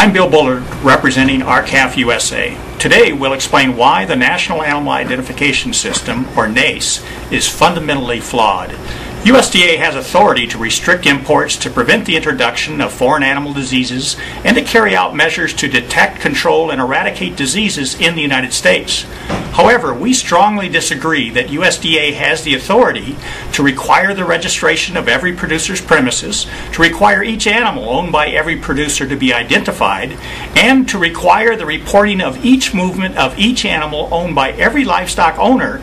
I'm Bill Bullard, representing RCAF USA. Today we'll explain why the National Animal Identification System, or NAIS, is fundamentally flawed. USDA has authority to restrict imports to prevent the introduction of foreign animal diseases and to carry out measures to detect, control, and eradicate diseases in the United States. However, we strongly disagree that USDA has the authority to require the registration of every producer's premises, to require each animal owned by every producer to be identified, and to require the reporting of each movement of each animal owned by every livestock owner,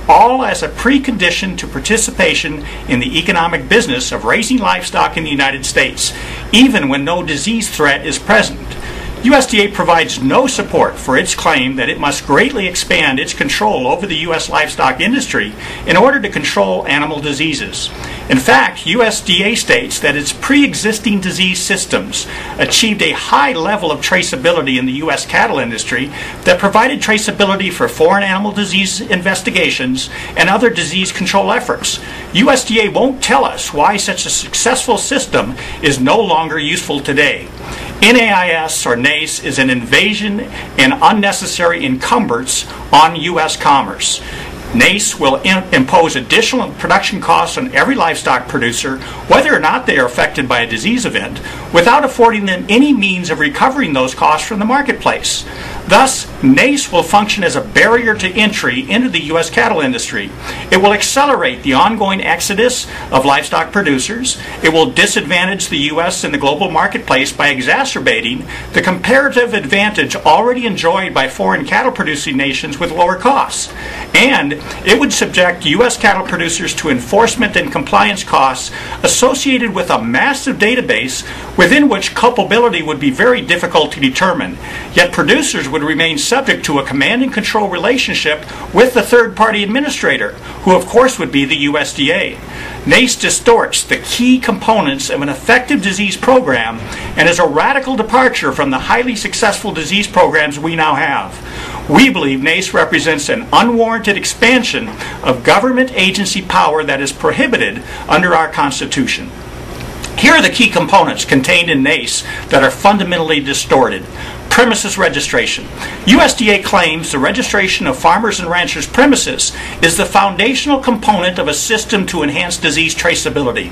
all as a precondition to participation in the economic business of raising livestock in the United States, even when no disease threat is present. USDA provides no support for its claim that it must greatly expand its control over the U.S. livestock industry in order to control animal diseases. In fact, USDA states that its pre-existing disease systems achieved a high level of traceability in the U.S. cattle industry that provided traceability for foreign animal disease investigations and other disease control efforts. USDA won't tell us why such a successful system is no longer useful today. NAIS, or NAIS, is an invasion and unnecessary encumbrance on U.S. commerce. NAIS will impose additional production costs on every livestock producer, whether or not they are affected by a disease event, without affording them any means of recovering those costs from the marketplace. Thus, NAIS will function as a barrier to entry into the U.S. cattle industry. It will accelerate the ongoing exodus of livestock producers. It will disadvantage the U.S. in the global marketplace by exacerbating the comparative advantage already enjoyed by foreign cattle producing nations with lower costs. And it would subject U.S. cattle producers to enforcement and compliance costs associated with a massive database within which culpability would be very difficult to determine. Yet producers would remain subject to a command and control relationship with the third-party administrator, who of course would be the USDA. NAIS distorts the key components of an effective disease program and is a radical departure from the highly successful disease programs we now have. We believe NAIS represents an unwarranted expansion of government agency power that is prohibited under our Constitution. Here are the key components contained in NAIS that are fundamentally distorted. Premises registration. USDA claims the registration of farmers and ranchers' premises is the foundational component of a system to enhance disease traceability.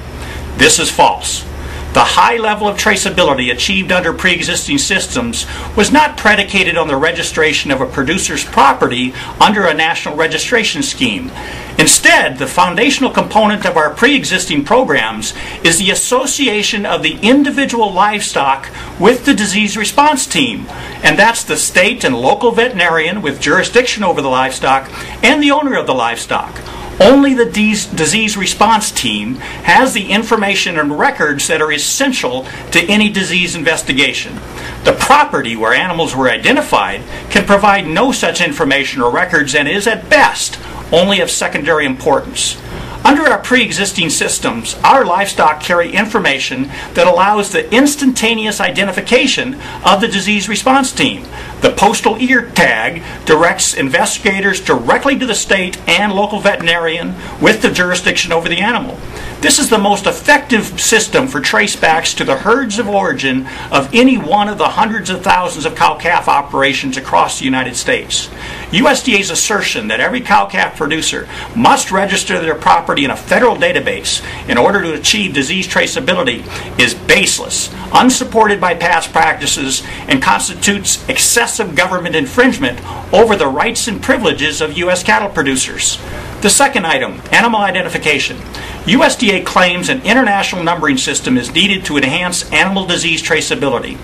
This is false. The high level of traceability achieved under pre-existing systems was not predicated on the registration of a producer's property under a national registration scheme. Instead, the foundational component of our pre-existing programs is the association of the individual livestock with the disease response team, and that's the state and local veterinarian with jurisdiction over the livestock and the owner of the livestock. Only the disease response team has the information and records that are essential to any disease investigation. The property where animals were identified can provide no such information or records and is at best only of secondary importance. Under our pre-existing systems, our livestock carry information that allows the instantaneous identification of the disease response team. The postal ear tag directs investigators directly to the state and local veterinarian with the jurisdiction over the animal. This is the most effective system for tracebacks to the herds of origin of any one of the hundreds of thousands of cow-calf operations across the United States. USDA's assertion that every cow-calf producer must register their property in a federal database in order to achieve disease traceability is baseless, unsupported by past practices, and constitutes excessive government infringement over the rights and privileges of U.S. cattle producers. The second item, animal identification. USDA claims an international numbering system is needed to enhance animal disease traceability.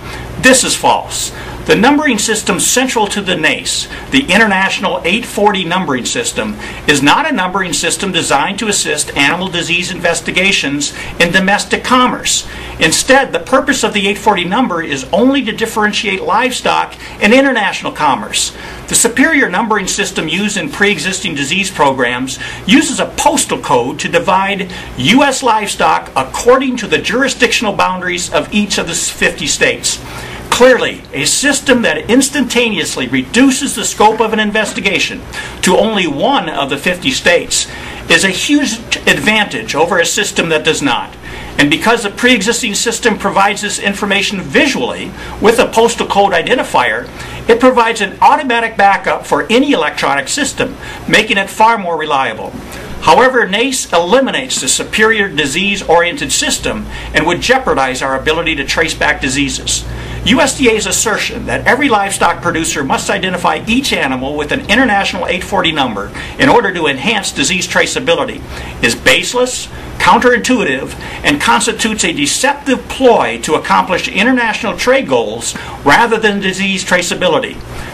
This is false. The numbering system central to the NAIS, the International 840 numbering system, is not a numbering system designed to assist animal disease investigations in domestic commerce. Instead, the purpose of the 840 number is only to differentiate livestock in international commerce. The superior numbering system used in pre-existing disease programs uses a postal code to divide U.S. livestock according to the jurisdictional boundaries of each of the 50 states. Clearly, a system that instantaneously reduces the scope of an investigation to only one of the 50 states is a huge advantage over a system that does not. And because the pre-existing system provides this information visually with a postal code identifier, it provides an automatic backup for any electronic system, making it far more reliable. However, NAIS eliminates the superior disease-oriented system and would jeopardize our ability to trace back diseases. USDA's assertion that every livestock producer must identify each animal with an international 840 number in order to enhance disease traceability is baseless, counterintuitive, and constitutes a deceptive ploy to accomplish international trade goals rather than disease traceability.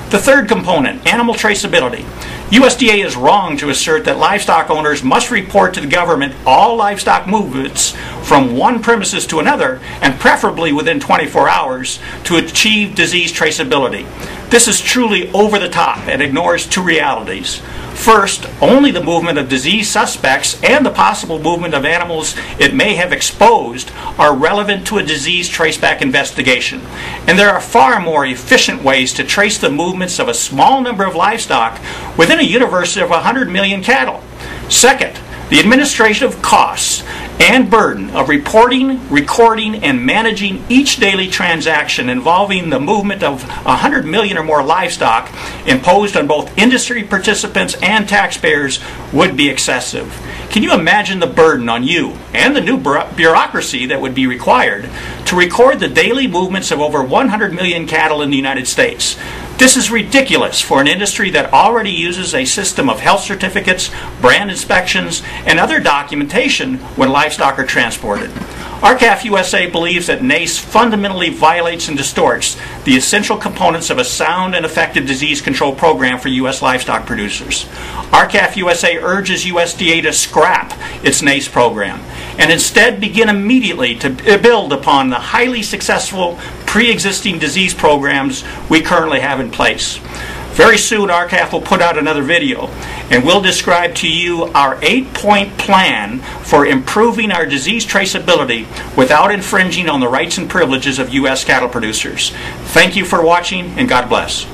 The third component, animal traceability. USDA is wrong to assert that livestock owners must report to the government all livestock movements from one premises to another, and preferably within 24 hours, to achieve disease traceability. This is truly over the top and ignores two realities. First, only the movement of disease suspects and the possible movement of animals it may have exposed are relevant to a disease traceback investigation. And there are far more efficient ways to trace the movements of a small number of livestock within a universe of 100 million cattle. Second, the administrative costs and burden of reporting, recording, and managing each daily transaction involving the movement of 100 million or more livestock imposed on both industry participants and taxpayers would be excessive. Can you imagine the burden on you and the new bureaucracy that would be required to record the daily movements of over 100 million cattle in the United States? This is ridiculous for an industry that already uses a system of health certificates, brand inspections, and other documentation when livestock are transported. RCAF USA believes that NAIS fundamentally violates and distorts the essential components of a sound and effective disease control program for U.S. livestock producers. RCAF USA urges USDA to scrap its NAIS program and instead begin immediately to build upon the highly successful pre-existing disease programs we currently have in place. Very soon, RCAF will put out another video, and we'll describe to you our 8-point plan for improving our disease traceability without infringing on the rights and privileges of U.S. cattle producers. Thank you for watching, and God bless.